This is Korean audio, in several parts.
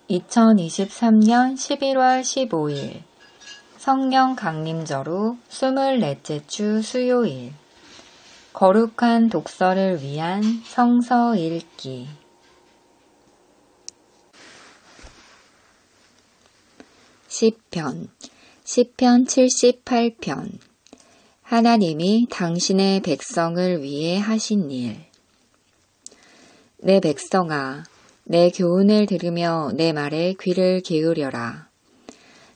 2023년 11월 15일 성령 강림절후 24째 주 수요일 거룩한 독서를 위한 성서 읽기 시편 78편 하나님이 당신의 백성을 위해 하신 일. 내 백성아, 내 교훈을 들으며 내 말에 귀를 기울여라.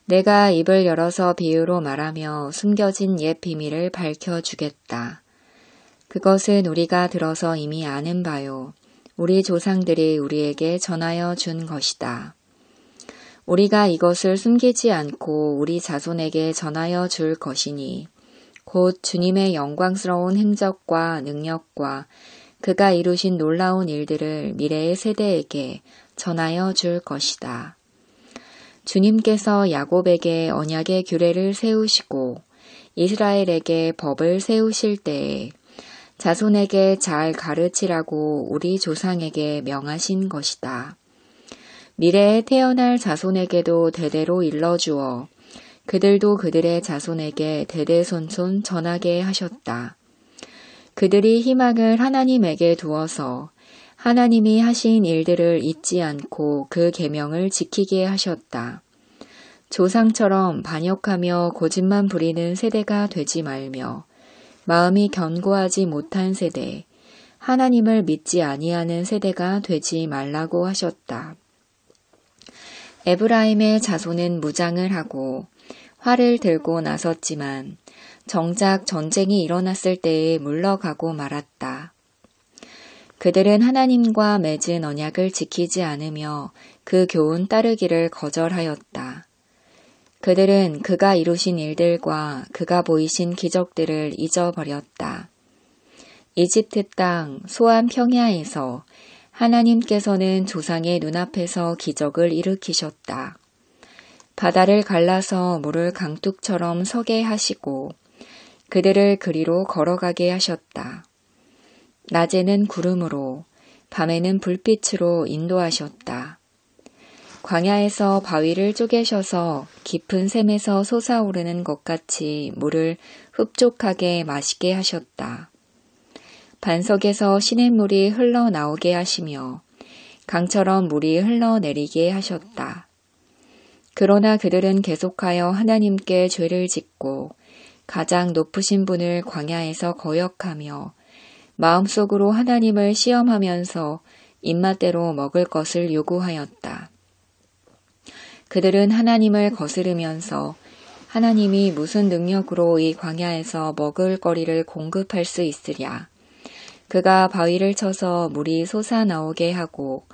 내가 입을 열어서 비유로 말하며 숨겨진 옛 비밀을 밝혀주겠다. 그것은 우리가 들어서 이미 아는 바요. 우리 조상들이 우리에게 전하여 준 것이다. 우리가 이것을 숨기지 않고 우리 자손에게 전하여 줄 것이니 곧 주님의 영광스러운 행적과 능력과 그가 이루신 놀라운 일들을 미래의 세대에게 전하여 줄 것이다. 주님께서 야곱에게 언약의 규례를 세우시고 이스라엘에게 법을 세우실 때에 자손에게 잘 가르치라고 우리 조상에게 명하신 것이다. 미래에 태어날 자손에게도 대대로 일러주어 그들도 그들의 자손에게 대대손손 전하게 하셨다. 그들이 희망을 하나님에게 두어서 하나님이 하신 일들을 잊지 않고 그 계명을 지키게 하셨다. 조상처럼 반역하며 고집만 부리는 세대가 되지 말며 마음이 견고하지 못한 세대, 하나님을 믿지 아니하는 세대가 되지 말라고 하셨다. 에브라임의 자손은 무장을 하고 활을 들고 나섰지만 정작 전쟁이 일어났을 때에 물러가고 말았다. 그들은 하나님과 맺은 언약을 지키지 않으며 그 교훈 따르기를 거절하였다. 그들은 그가 이루신 일들과 그가 보이신 기적들을 잊어버렸다. 이집트 땅 소안 평야에서 하나님께서는 조상의 눈앞에서 기적을 일으키셨다. 바다를 갈라서 물을 강둑처럼 서게 하시고 그들을 그리로 걸어가게 하셨다. 낮에는 구름으로, 밤에는 불빛으로 인도하셨다. 광야에서 바위를 쪼개셔서 깊은 샘에서 솟아오르는 것 같이 물을 흡족하게 마시게 하셨다. 반석에서 시냇물이 흘러나오게 하시며 강처럼 물이 흘러내리게 하셨다. 그러나 그들은 계속하여 하나님께 죄를 짓고 가장 높으신 분을 광야에서 거역하며 마음속으로 하나님을 시험하면서 입맛대로 먹을 것을 요구하였다. 그들은 하나님을 거스르면서 하나님이 무슨 능력으로 이 광야에서 먹을 거리를 공급할 수 있으랴. 그가 바위를 쳐서 물이 솟아나오게 하고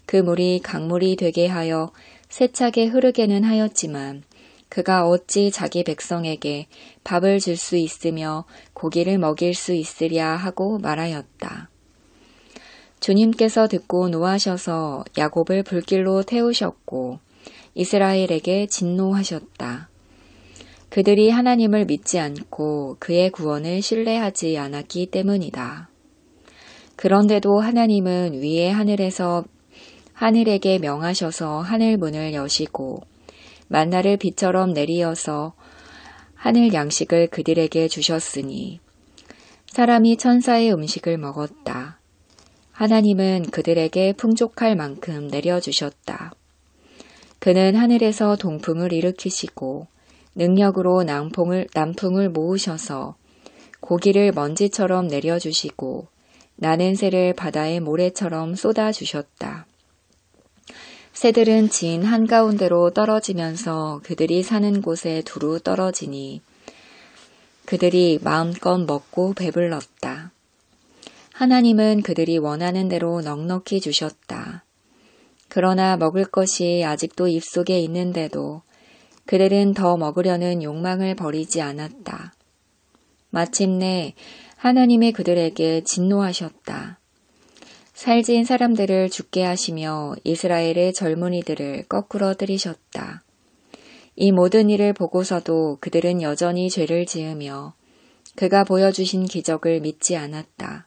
그 물이 강물이 되게 하여 세차게 흐르게는 하였지만 그가 어찌 자기 백성에게 밥을 줄 수 있으며 고기를 먹일 수 있으랴 하고 말하였다. 주님께서 듣고 노하셔서 야곱을 불길로 태우셨고 이스라엘에게 진노하셨다. 그들이 하나님을 믿지 않고 그의 구원을 신뢰하지 않았기 때문이다. 그런데도 하나님은 위의 하늘에서 하늘에게 명하셔서 하늘 문을 여시고 만나를 비처럼 내리어서 하늘 양식을 그들에게 주셨으니 사람이 천사의 음식을 먹었다. 하나님은 그들에게 풍족할 만큼 내려주셨다. 그는 하늘에서 동풍을 일으키시고 능력으로 남풍을 모으셔서 고기를 먼지처럼 내려주시고 나는 새를 바다의 모래처럼 쏟아주셨다. 새들은 진 한가운데로 떨어지면서 그들이 사는 곳에 두루 떨어지니 그들이 마음껏 먹고 배불렀다. 하나님은 그들이 원하는 대로 넉넉히 주셨다. 그러나 먹을 것이 아직도 입속에 있는데도 그들은 더 먹으려는 욕망을 버리지 않았다. 마침내 하나님이 그들에게 진노하셨다. 살진 사람들을 죽게 하시며 이스라엘의 젊은이들을 거꾸로 들이셨다. 이 모든 일을 보고서도 그들은 여전히 죄를 지으며 그가 보여주신 기적을 믿지 않았다.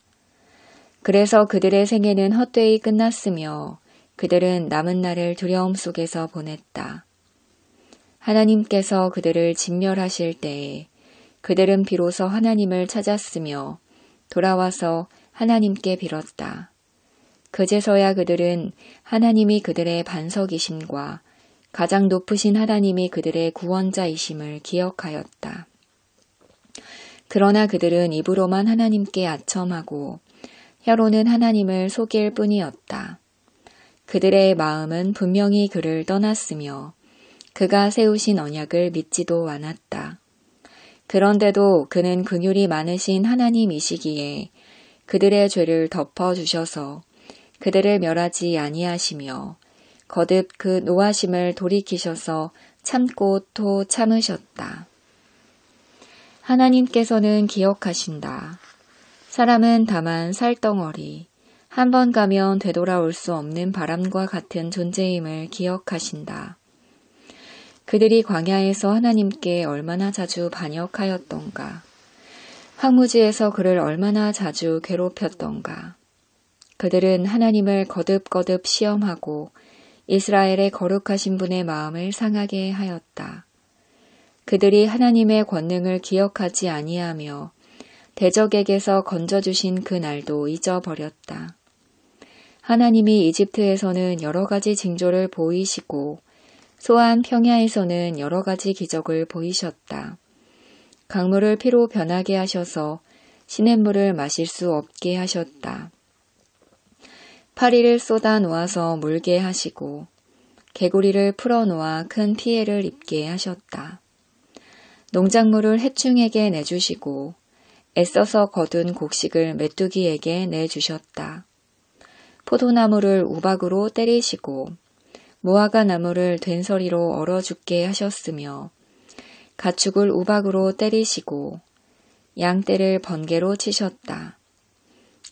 그래서 그들의 생애는 헛되이 끝났으며 그들은 남은 날을 두려움 속에서 보냈다. 하나님께서 그들을 진멸하실 때에 그들은 비로소 하나님을 찾았으며 돌아와서 하나님께 빌었다. 그제서야 그들은 하나님이 그들의 반석이심과 가장 높으신 하나님이 그들의 구원자이심을 기억하였다. 그러나 그들은 입으로만 하나님께 아첨하고 혀로는 하나님을 속일 뿐이었다. 그들의 마음은 분명히 그를 떠났으며 그가 세우신 언약을 믿지도 않았다. 그런데도 그는 긍휼이 많으신 하나님이시기에 그들의 죄를 덮어주셔서 그들을 멸하지 아니하시며 거듭 그 노하심을 돌이키셔서 참고 또 참으셨다. 하나님께서는 기억하신다. 사람은 다만 살덩어리, 한 번 가면 되돌아올 수 없는 바람과 같은 존재임을 기억하신다. 그들이 광야에서 하나님께 얼마나 자주 반역하였던가. 황무지에서 그를 얼마나 자주 괴롭혔던가. 그들은 하나님을 거듭거듭 시험하고 이스라엘의 거룩하신 분의 마음을 상하게 하였다. 그들이 하나님의 권능을 기억하지 아니하며 대적에게서 건져주신 그 날도 잊어버렸다. 하나님이 이집트에서는 여러 가지 징조를 보이시고 소안 평야에서는 여러 가지 기적을 보이셨다. 강물을 피로 변하게 하셔서 시냇물을 마실 수 없게 하셨다. 파리를 쏟아 놓아서 물게 하시고 개구리를 풀어 놓아 큰 피해를 입게 하셨다. 농작물을 해충에게 내주시고 애써서 거둔 곡식을 메뚜기에게 내주셨다. 포도나무를 우박으로 때리시고 무화과 나무를 된서리로 얼어 죽게 하셨으며 가축을 우박으로 때리시고 양떼를 번개로 치셨다.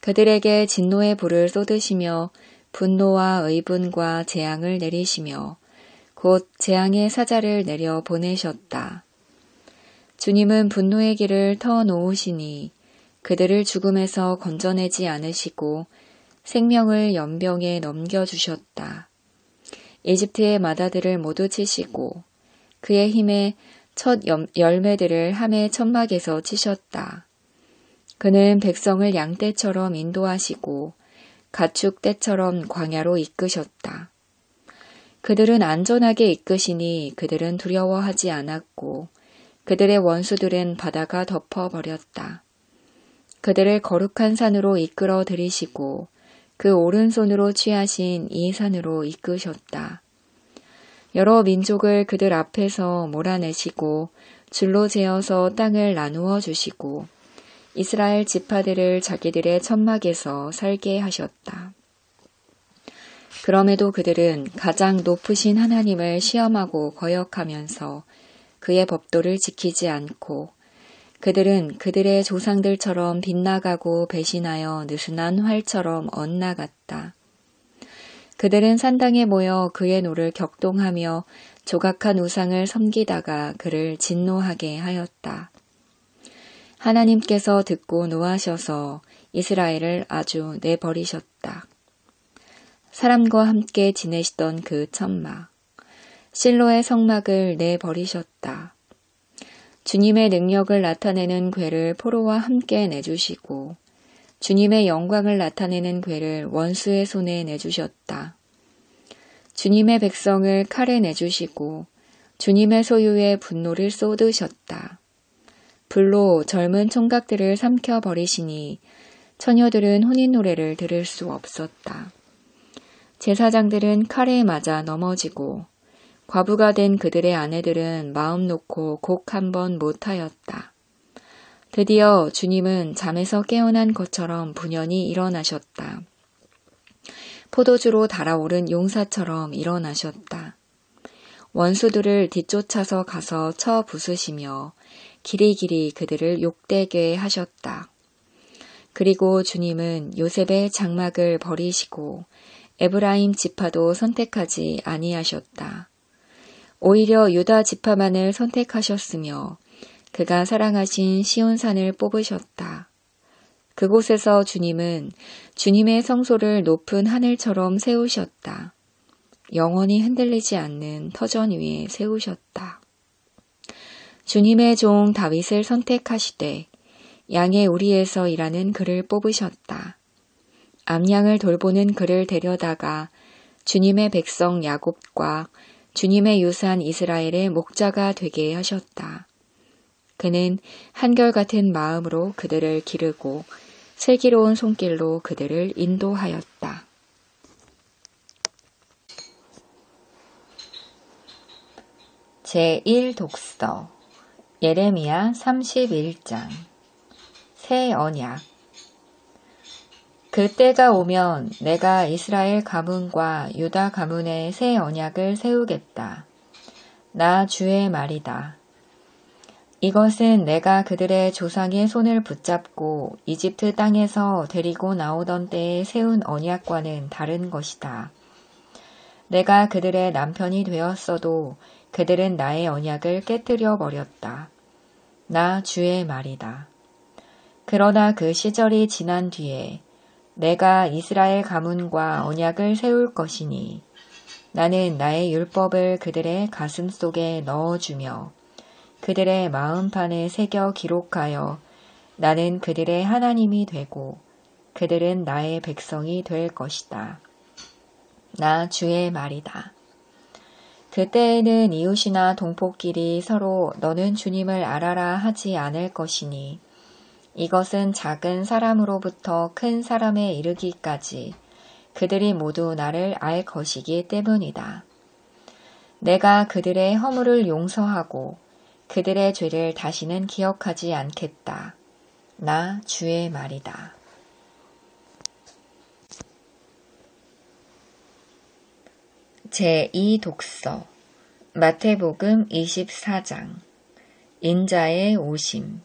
그들에게 진노의 불을 쏟으시며 분노와 의분과 재앙을 내리시며 곧 재앙의 사자를 내려 보내셨다. 주님은 분노의 길을 터 놓으시니 그들을 죽음에서 건져내지 않으시고 생명을 연병에 넘겨주셨다. 이집트의 마다들을 모두 치시고 그의 힘에 첫 열매들을 함의 천막에서 치셨다. 그는 백성을 양떼처럼 인도하시고 가축 떼처럼 광야로 이끄셨다. 그들은 안전하게 이끄시니 그들은 두려워하지 않았고 그들의 원수들은 바다가 덮어버렸다. 그들을 거룩한 산으로 이끌어 들이시고 그 오른손으로 취하신 이 산으로 이끄셨다. 여러 민족을 그들 앞에서 몰아내시고 줄로 재어서 땅을 나누어 주시고 이스라엘 지파들을 자기들의 천막에서 살게 하셨다. 그럼에도 그들은 가장 높으신 하나님을 시험하고 거역하면서 그의 법도를 지키지 않고 그들은 그들의 조상들처럼 빗나가고 배신하여 느슨한 활처럼 엇나갔다. 그들은 산당에 모여 그의 노를 격동하며 조각한 우상을 섬기다가 그를 진노하게 하였다. 하나님께서 듣고 노하셔서 이스라엘을 아주 내버리셨다. 사람과 함께 지내시던 그 천막, 실로의 성막을 내버리셨다. 주님의 능력을 나타내는 궤를 포로와 함께 내주시고 주님의 영광을 나타내는 궤를 원수의 손에 내주셨다. 주님의 백성을 칼에 내주시고 주님의 소유의 분노를 쏟으셨다. 불로 젊은 총각들을 삼켜버리시니 처녀들은 혼인 노래를 들을 수 없었다. 제사장들은 칼에 맞아 넘어지고 과부가 된 그들의 아내들은 마음 놓고 곡 한 번 못하였다. 드디어 주님은 잠에서 깨어난 것처럼 분연히 일어나셨다. 포도주로 달아오른 용사처럼 일어나셨다. 원수들을 뒤쫓아서 가서 쳐 부수시며 길이길이 그들을 욕되게 하셨다. 그리고 주님은 요셉의 장막을 버리시고 에브라임 지파도 선택하지 아니하셨다. 오히려 유다 지파만을 선택하셨으며 그가 사랑하신 시온산을 뽑으셨다. 그곳에서 주님은 주님의 성소를 높은 하늘처럼 세우셨다. 영원히 흔들리지 않는 터전 위에 세우셨다. 주님의 종 다윗을 선택하시되 양의 우리에서 일하는 그를 뽑으셨다. 암양을 돌보는 그를 데려다가 주님의 백성 야곱과 주님의 유산 이스라엘의 목자가 되게 하셨다. 그는 한결같은 마음으로 그들을 기르고 슬기로운 손길로 그들을 인도하였다. 제1독서 예레미야 31장 새 언약. 그때가 오면 내가 이스라엘 가문과 유다 가문에 새 언약을 세우겠다. 나 주의 말이다. 이것은 내가 그들의 조상의 손을 붙잡고 이집트 땅에서 데리고 나오던 때에 세운 언약과는 다른 것이다. 내가 그들의 남편이 되었어도 그들은 나의 언약을 깨뜨려 버렸다. 나 주의 말이다. 그러나 그 시절이 지난 뒤에 내가 이스라엘 가문과 언약을 세울 것이니 나는 나의 율법을 그들의 가슴 속에 넣어주며 그들의 마음판에 새겨 기록하여 나는 그들의 하나님이 되고 그들은 나의 백성이 될 것이다. 나 주의 말이다. 그때에는 이웃이나 동포끼리 서로 너는 주님을 알아라 하지 않을 것이니 이것은 작은 사람으로부터 큰 사람에 이르기까지 그들이 모두 나를 알 것이기 때문이다. 내가 그들의 허물을 용서하고 그들의 죄를 다시는 기억하지 않겠다. 나 주의 말이다. 제2독서 마태복음 24장 인자의 오심.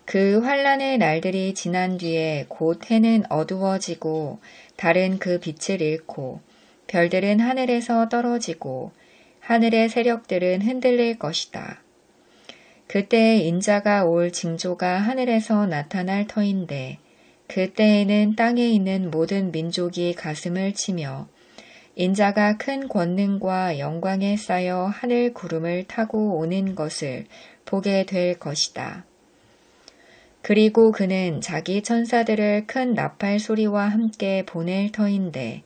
그 환난의 날들이 지난 뒤에 곧 해는 어두워지고 달은 그 빛을 잃고 별들은 하늘에서 떨어지고 하늘의 세력들은 흔들릴 것이다. 그때 인자가 올 징조가 하늘에서 나타날 터인데 그때에는 땅에 있는 모든 민족이 가슴을 치며 인자가 큰 권능과 영광에 쌓여 하늘 구름을 타고 오는 것을 보게 될 것이다. 그리고 그는 자기 천사들을 큰 나팔 소리와 함께 보낼 터인데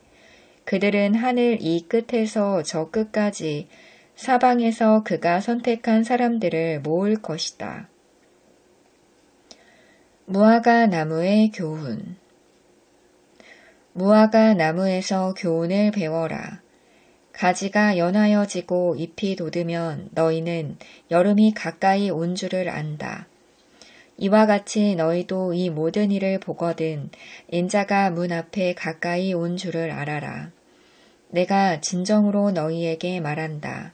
그들은 하늘 이 끝에서 저 끝까지 사방에서 그가 선택한 사람들을 모을 것이다. 무화과 나무의 교훈. 무화과 나무에서 교훈을 배워라. 가지가 연하여지고 잎이 돋으면 너희는 여름이 가까이 온 줄을 안다. 이와 같이 너희도 이 모든 일을 보거든 인자가 문 앞에 가까이 온 줄을 알아라. 내가 진정으로 너희에게 말한다.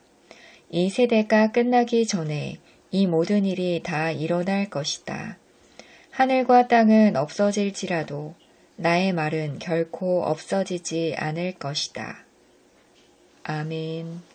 이 세대가 끝나기 전에 이 모든 일이 다 일어날 것이다. 하늘과 땅은 없어질지라도 나의 말은 결코 없어지지 않을 것이다. 아멘.